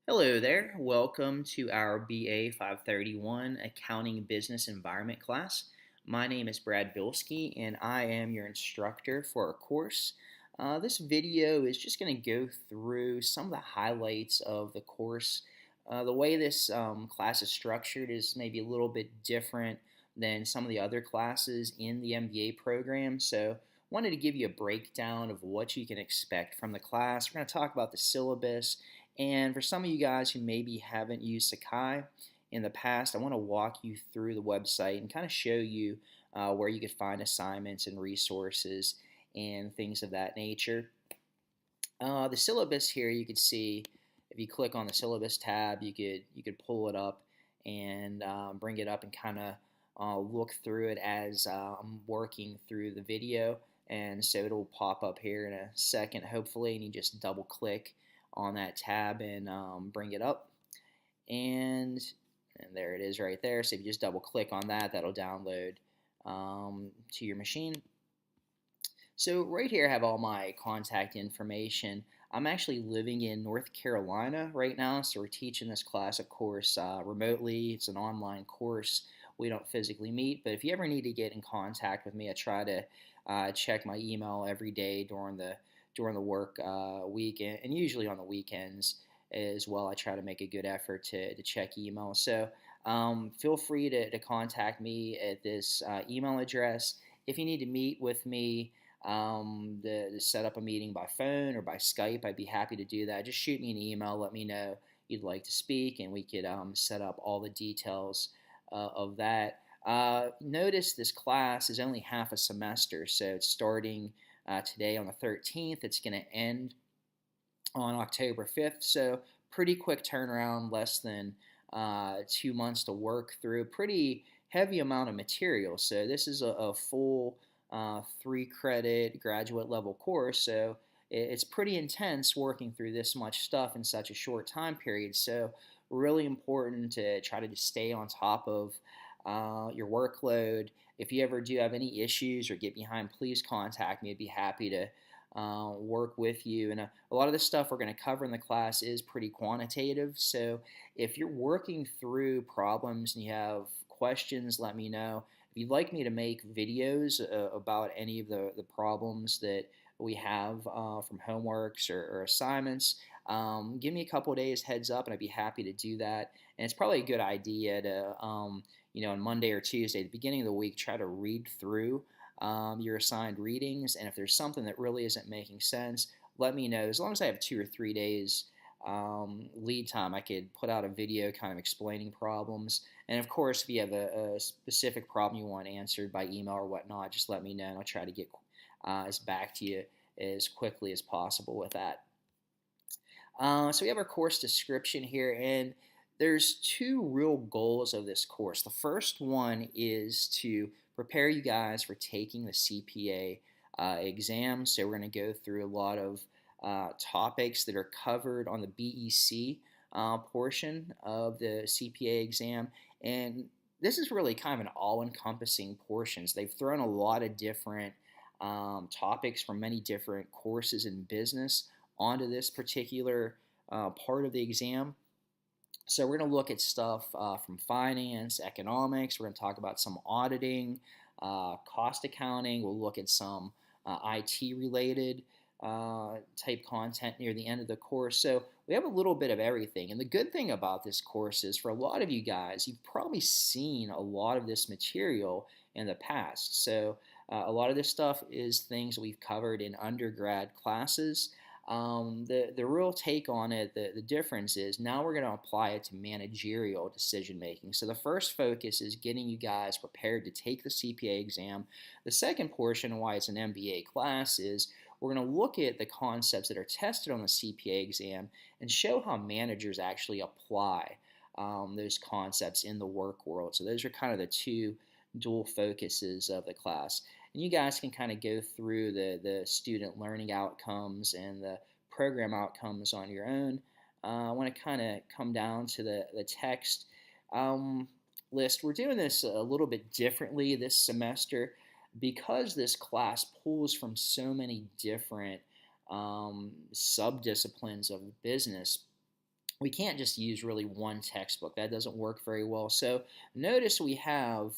Hello there. Welcome to our BA 531 Accounting Business Environment class. My name is Brad Bilski and I am your instructor for our course. This video is just going to go through some of the highlights of the course. The way this class is structured is maybe a little bit different than some of the other classes in the MBA program. So wanted to give you a breakdown of what you can expect from the class. We're going to talk about the syllabus, and for some of you guys who maybe haven't used Sakai in the past, I want to walk you through the website and kind of show you where you could find assignments and resources and things of that nature. The syllabus here, you could see if you click on the syllabus tab, you could pull it up and bring it up and kind of look through it as I'm working through the video. And so it'll pop up here in a second, hopefully, and you just double click on that tab and bring it up. And there it is right there. So if you just double click on that, that'll download to your machine. So right here I have all my contact information. I'm actually living in North Carolina right now, so we're teaching this class, of course, remotely. It's an online course. We don't physically meet, but if you ever need to get in contact with me, I try to check my email every day during the work week, and usually on the weekends as well. I try to make a good effort to check email. So feel free to contact me at this email address. If you need to meet with me, to set up a meeting by phone or by Skype, I'd be happy to do that. Just shoot me an email, let me know you'd like to speak, and we could set up all the details of that. Notice this class is only half a semester, so it's starting today on the 13th. It's going to end on October 5th, so pretty quick turnaround, less than 2 months to work through. Pretty heavy amount of material, so this is a full 3-credit graduate level course, so it's pretty intense working through this much stuff in such a short time period. So really important to try to just stay on top of your workload. If you ever do have any issues or get behind, please contact me. I'd be happy to work with you. And a lot of the stuff we're going to cover in the class is pretty quantitative. So if you're working through problems and you have questions, let me know. If you'd like me to make videos about any of the problems that we have from homeworks or assignments, give me a couple of days heads up and I'd be happy to do that. And it's probably a good idea to, on Monday or Tuesday, at the beginning of the week, try to read through your assigned readings. And if there's something that really isn't making sense, let me know. As long as I have 2 or 3 days lead time, I could put out a video kind of explaining problems. And of course, if you have a specific problem you want answered by email or whatnot, just let me know and I'll try to get back to you as quickly as possible with that. So we have our course description here, and there's 2 real goals of this course. The first one is to prepare you guys for taking the CPA exam. So we're going to go through a lot of topics that are covered on the BEC portion of the CPA exam, and this is really kind of an all-encompassing portion. So they've thrown a lot of different topics from many different courses in business onto this particular part of the exam. So we're going to look at stuff from finance, economics. We're going to talk about some auditing, cost accounting. We'll look at some IT related type content near the end of the course. So we have a little bit of everything. And the good thing about this course is for a lot of you guys, you've probably seen a lot of this material in the past. So a lot of this stuff is things we've covered in undergrad classes. The real take on it, the difference is now we're going to apply it to managerial decision making. So the first focus is getting you guys prepared to take the CPA exam. The second portion, why it's an MBA class, is we're going to look at the concepts that are tested on the CPA exam and show how managers actually apply those concepts in the work world. So those are kind of the 2 dual focuses of the class. And you guys can kind of go through the student learning outcomes and the program outcomes on your own. I want to kind of come down to the text list. We're doing this a little bit differently this semester because this class pulls from so many different sub-disciplines of business. we can't just use really one textbook. That doesn't work very well. So notice we have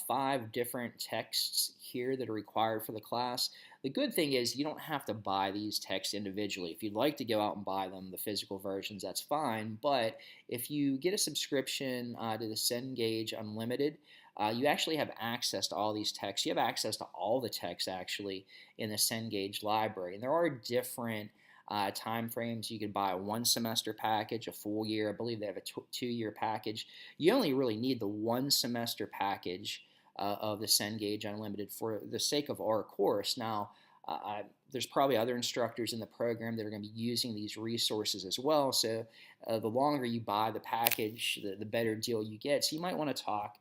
5 different texts here that are required for the class. The good thing is you don't have to buy these texts individually. If you'd like to go out and buy them, the physical versions, that's fine. But if you get a subscription to the Cengage Unlimited, you actually have access to all these texts. You have access to all the texts actually in the Cengage library. And there are different time frames. You can buy a 1 semester package, a full year. I believe they have a 2 year package. You only really need the 1 semester package of the Cengage Unlimited for the sake of our course. Now, there's probably other instructors in the program that are going to be using these resources as well. So the longer you buy the package, the better deal you get. So you might want to talk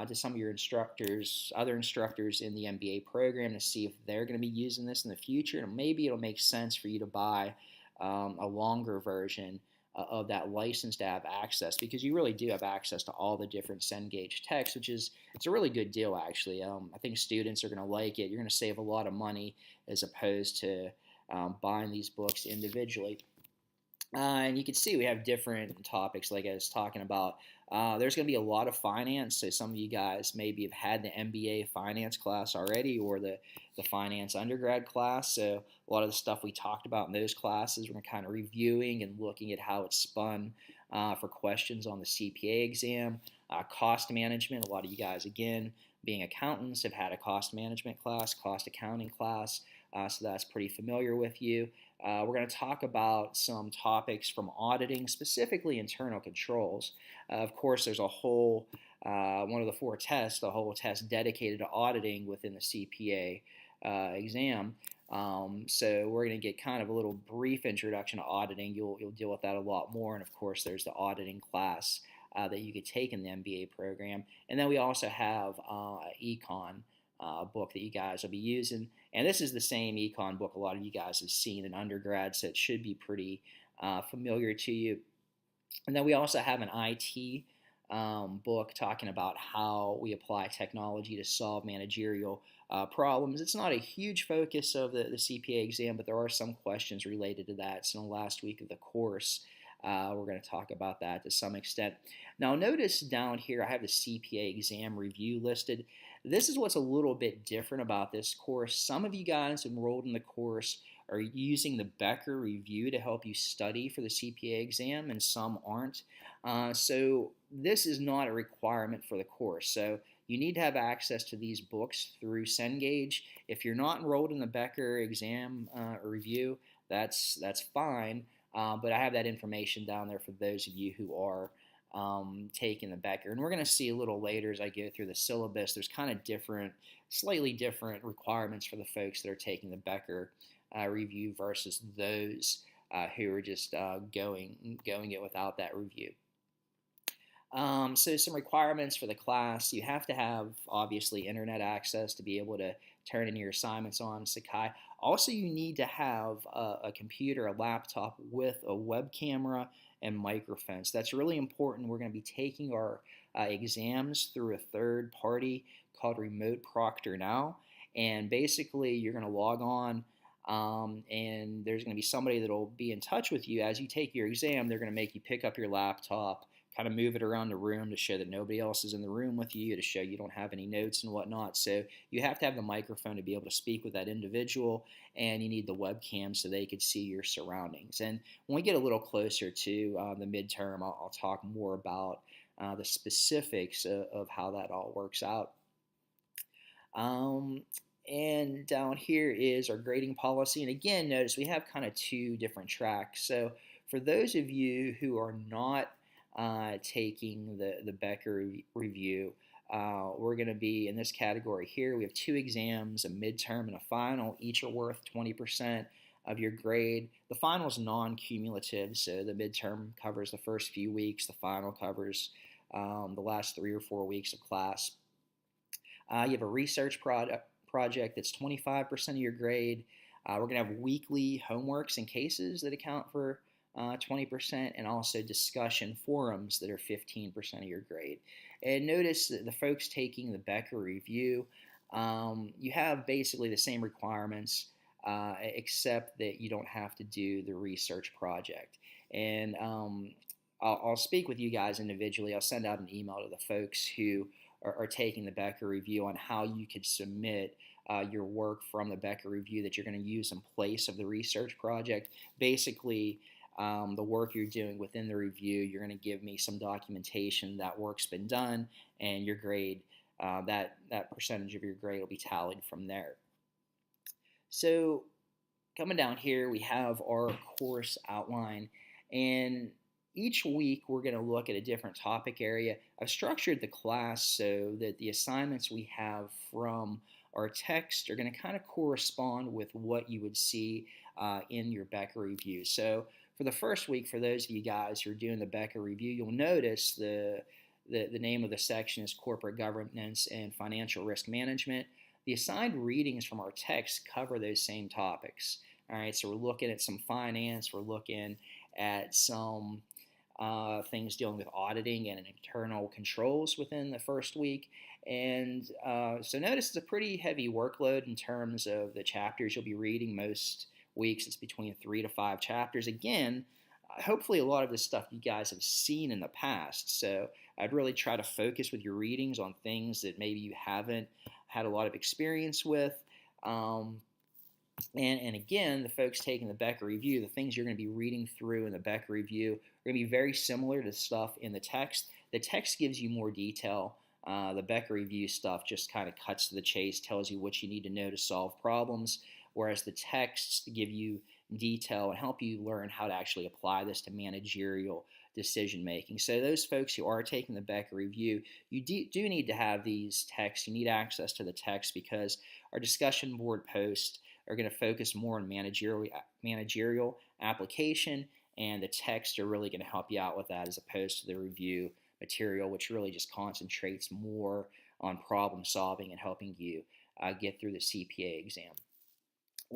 to some of your instructors, other instructors in the MBA program, to see if they're going to be using this in the future. And maybe it'll make sense for you to buy a longer version of that license to have access, because you really do have access to all the different Cengage texts, which is it's a really good deal actually. I think students are going to like it. You're going to save a lot of money as opposed to buying these books individually. And you can see we have different topics like I was talking about. There's going to be a lot of finance, so some of you guys maybe have had the MBA finance class already, or the finance undergrad class. So a lot of the stuff we talked about in those classes, we're kind of reviewing and looking at how it's spun for questions on the CPA exam. Cost management, a lot of you guys, again, being accountants, have had a cost management class, cost accounting class, so that's pretty familiar with you. We're going to talk about some topics from auditing, specifically internal controls. Of course, there's a whole, one of the 4 tests, the whole test dedicated to auditing within the CPA exam. So we're going to get kind of a little brief introduction to auditing. You'll deal with that a lot more. And of course, there's the auditing class that you could take in the MBA program. And then we also have econ book that you guys will be using. And this is the same econ book a lot of you guys have seen in undergrad, so it should be pretty familiar to you. And then we also have an IT book talking about how we apply technology to solve managerial problems. It's not a huge focus of the CPA exam, but there are some questions related to that. So in the last week of the course, we're going to talk about that to some extent. Now notice down here I have the CPA exam review listed. This is what's a little bit different about this course. Some of you guys enrolled in the course are using the Becker review to help you study for the CPA exam, and some aren't. So this is not a requirement for the course. So you need to have access to these books through Cengage. If you're not enrolled in the Becker exam review, that's fine. But I have that information down there for those of you who are taking the Becker. And we're going to see a little later as I go through the syllabus, there's kind of different, slightly different requirements for the folks that are taking the Becker review versus those who are just going it without that review. So some requirements for the class: you have to have obviously internet access to be able to turn in your assignments on Sakai. Also, you need to have a computer, a laptop with a web camera and microphone. So that's really important. We're going to be taking our exams through a third party called Remote Proctor now, and basically you're going to log on. And there's going to be somebody that will be in touch with you as you take your exam. They're going to make you pick up your laptop, kind of move it around the room to show that nobody else is in the room with you, to show you don't have any notes and whatnot. So you have to have the microphone to be able to speak with that individual, and you need the webcam so they could see your surroundings. And when we get a little closer to the midterm, I'll talk more about the specifics of how that all works out. And down here is our grading policy. And again, notice we have kind of 2 different tracks. So for those of you who are not taking the Becker review, we're going to be in this category here. We have 2 exams, a midterm and a final. Each are worth 20% of your grade. The final is non-cumulative, so the midterm covers the first few weeks. The final covers the last 3 or 4 weeks of class. You have a research project that's 25% of your grade. We're going to have weekly homeworks and cases that account for 20%, and also discussion forums that are 15% of your grade. And notice that the folks taking the Becker review, you have basically the same requirements, except that you don't have to do the research project. and I'll speak with you guys individually. I'll send out an email to the folks who are taking the Becker review on how you could submit your work from the Becker review that you're going to use in place of the research project. Basically, the work you're doing within the review, you're going to give me some documentation that work's been done, and your grade, that percentage of your grade will be tallied from there. So coming down here, we have our course outline, and each week we're going to look at a different topic area. I've structured the class so that the assignments we have from our text are going to kind of correspond with what you would see in your Becker review. So for the first week, for those of you guys who are doing the Becker review, you'll notice the name of the section is Corporate Governance and Financial Risk Management. The assigned readings from our text cover those same topics. All right, so we're looking at some finance, we're looking at some things dealing with auditing and internal controls within the first week. And so notice it's a pretty heavy workload in terms of the chapters you'll be reading. Most weeks it's between 3 to 5 chapters. Again, hopefully a lot of this stuff you guys have seen in the past. So I'd really try to focus with your readings on things that maybe you haven't had a lot of experience with. And again, the folks taking the Becker review, the things you're going to be reading through in the Becker review are going to be very similar to stuff in the text. The text gives you more detail. The Becker review stuff just kind of cuts to the chase, tells you what you need to know to solve problems, whereas the texts give you detail and help you learn how to actually apply this to managerial decision making. So those folks who are taking the Becker review, you do need to have these texts. You need access to the text because our discussion board posts are going to focus more on managerial application, and the texts are really going to help you out with that as opposed to the review material, which really just concentrates more on problem solving and helping you get through the CPA exam.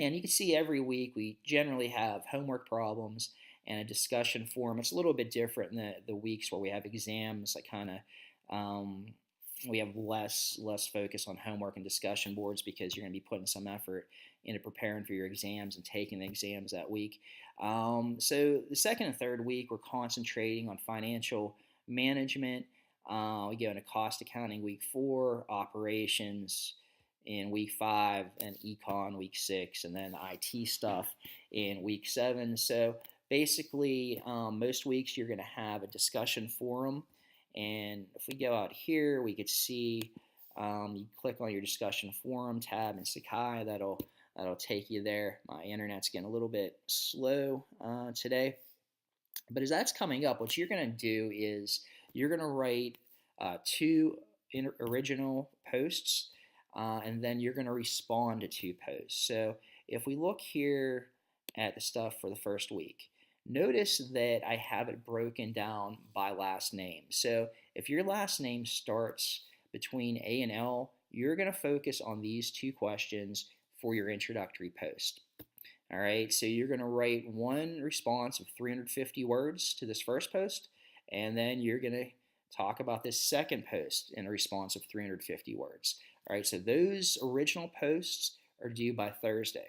And you can see every week we generally have homework problems and a discussion forum. It's a little bit different in the weeks where we have exams. Like we have less focus on homework and discussion boards because you're going to be putting some effort into preparing for your exams and taking the exams that week. So the second and third week we're concentrating on financial management. We go into cost accounting week 4, operations in week 5, and econ week 6, and then IT stuff in week 7. So basically, most weeks you're going to have a discussion forum, and if we go out here, we could see you click on your discussion forum tab in Sakai. That'll take you there. My internet's getting a little bit slow today, but as that's coming up, what you're going to do is you're going to write 2 original posts. And then you're going to respond to 2 posts. So if we look here at the stuff for the first week, notice that I have it broken down by last name. So if your last name starts between A and L, you're going to focus on these 2 questions for your introductory post. All right, so you're going to write one response of 350 words to this first post, and then you're going to talk about this second post in a response of 350 words. All right, so those original posts are due by Thursday.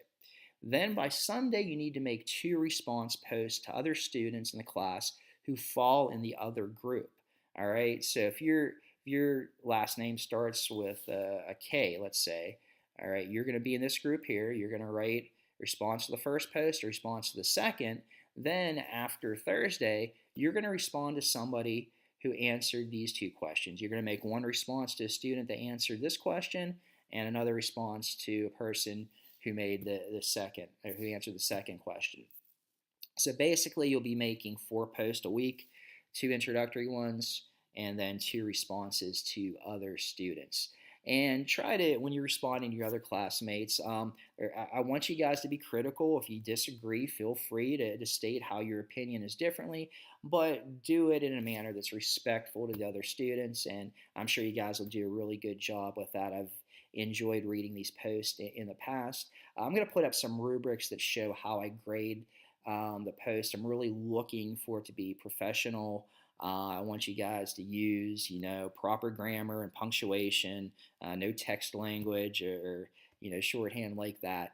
Then by Sunday, you need to make 2 response posts to other students in the class who fall in the other group. All right, so if your last name starts with a K, let's say, all right, you're going to be in this group here. You're going to write response to the first post, response to the second. Then after Thursday, you're going to respond to somebody who answered these 2 questions. You're going to make one response to a student that answered this question and another response to a person who made the second, or who answered the second question. So basically you'll be making 4 posts a week, 2 introductory ones, and then 2 responses to other students. And try to, when you're responding to your other classmates, I want you guys to be critical. If you disagree, feel free to state how your opinion is differently, but do it in a manner that's respectful to the other students, and I'm sure you guys will do a really good job with that. I've enjoyed reading these posts in the past. I'm going to put up some rubrics that show how I grade the post. I'm really looking for it to be professional. I want you guys to use, proper grammar and punctuation, no text language or shorthand like that.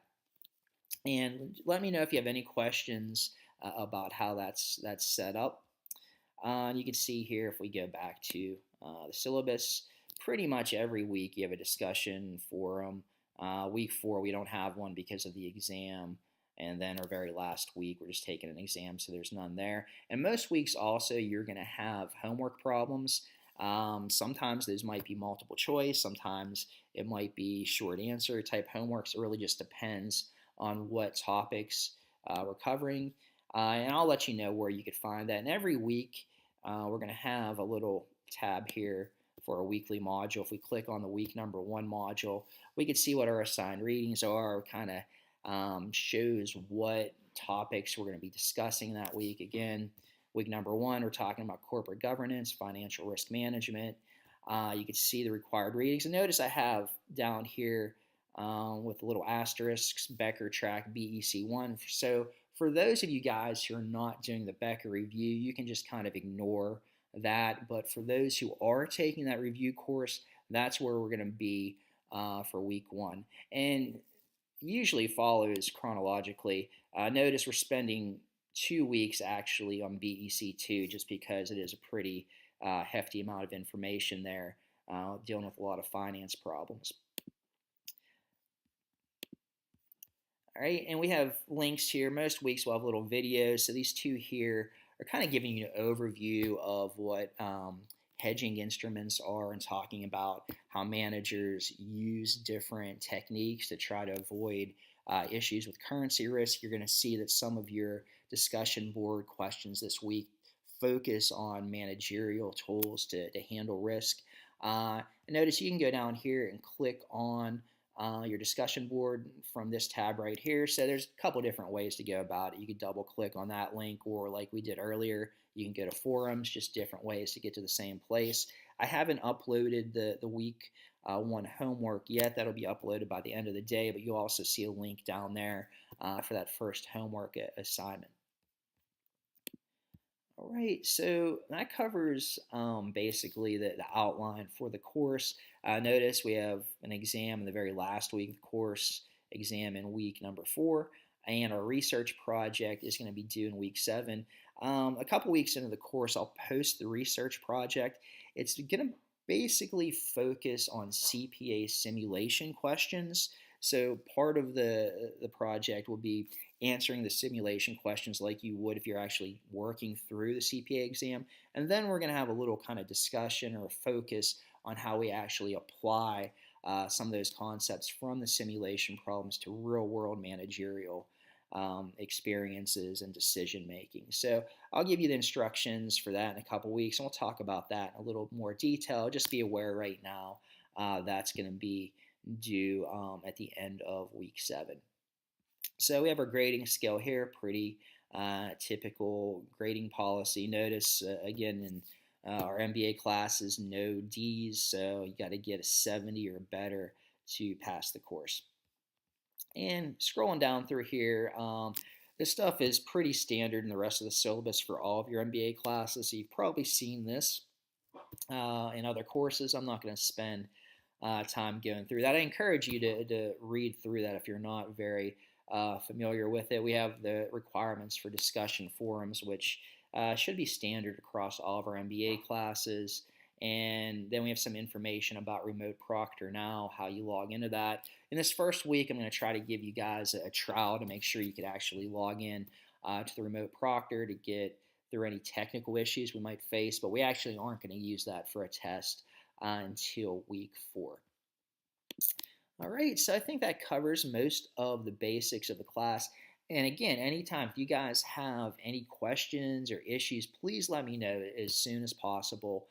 And let me know if you have any questions about how that's set up. And you can see here if we go back to the syllabus, pretty much every week you have a discussion forum. Week 4 we don't have one because of the exam, and then our very last week we're just taking an exam, so there's none there. And most weeks also you're going to have homework problems. Sometimes those might be multiple choice, sometimes it might be short answer type homework. So it really just depends on what topics we're covering. And I'll let you know where you could find that. And every week we're going to have a little tab here for a weekly module. If we click on the week number 1 module, we can see what our assigned readings are, kind of shows what topics we're going to be discussing that week. Again, week number 1, we're talking about corporate governance, financial risk management. You can see the required readings. And notice I have down here with little asterisks, Becker track BEC1. So for those of you guys who are not doing the Becker review, you can just kind of ignore that. But for those who are taking that review course, that's where we're going to be for week 1. And usually follows chronologically. Notice we're spending 2 weeks actually on BEC2 just because it is a pretty hefty amount of information there, dealing with a lot of finance problems. All right, and we have links here. Most weeks we'll have little videos. So these 2 here are kind of giving you an overview of what hedging instruments are and talking about how managers use different techniques to try to avoid issues with currency risk. You're going to see that some of your discussion board questions this week focus on managerial tools to handle risk. Notice you can go down here and click on your discussion board from this tab right here. So there's a couple different ways to go about it. You could double click on that link, or like we did earlier, you can go to forums, just different ways to get to the same place. I haven't uploaded the week 1 homework yet. That'll be uploaded by the end of the day, but you'll also see a link down there for that first homework assignment. All right, so that covers basically the outline for the course. Notice we have an exam in the very last week of the course, exam in week number 4, and our research project is going to be due in week 7. A couple weeks into the course, I'll post the research project. It's going to basically focus on CPA simulation questions. So part of the project will be answering the simulation questions like you would if you're actually working through the CPA exam. And then we're going to have a little kind of discussion or a focus on how we actually apply some of those concepts from the simulation problems to real-world managerial experiences and decision making. So I'll give you the instructions for that in a couple weeks, and we'll talk about that in a little more detail. Just be aware right now that's going to be due at the end of week 7. So we have our grading scale here, pretty typical grading policy. Notice again in our MBA classes, no D's, so you got to get a 70 or better to pass the course. And scrolling down through here, this stuff is pretty standard in the rest of the syllabus for all of your MBA classes. So you've probably seen this in other courses. I'm not going to spend time going through that. I encourage you to read through that if you're not very familiar with it. We have the requirements for discussion forums, which should be standard across all of our MBA classes. And then we have some information about Remote Proctor Now, how you log into that. In this first week, I'm going to try to give you guys a trial to make sure you could actually log in to the Remote Proctor to get through any technical issues we might face, but we actually aren't going to use that for a test until week 4. All right, so I think that covers most of the basics of the class. And again, anytime if you guys have any questions or issues, please let me know as soon as possible.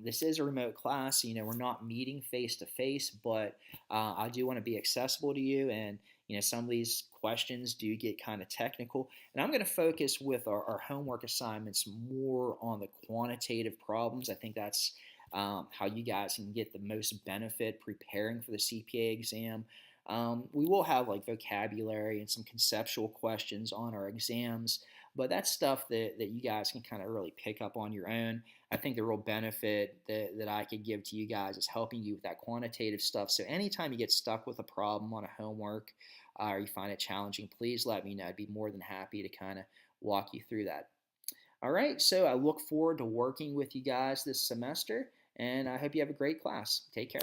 This is a remote class. We're not meeting face to face, but I do want to be accessible to you. And some of these questions do get kind of technical. And I'm going to focus with our homework assignments more on the quantitative problems. I think that's how you guys can get the most benefit preparing for the CPA exam. We will have like vocabulary and some conceptual questions on our exams, but that's stuff that you guys can kind of really pick up on your own. I think the real benefit that I could give to you guys is helping you with that quantitative stuff. So anytime you get stuck with a problem on a homework or you find it challenging, please let me know. I'd be more than happy to kind of walk you through that. All right, so I look forward to working with you guys this semester, and I hope you have a great class. Take care.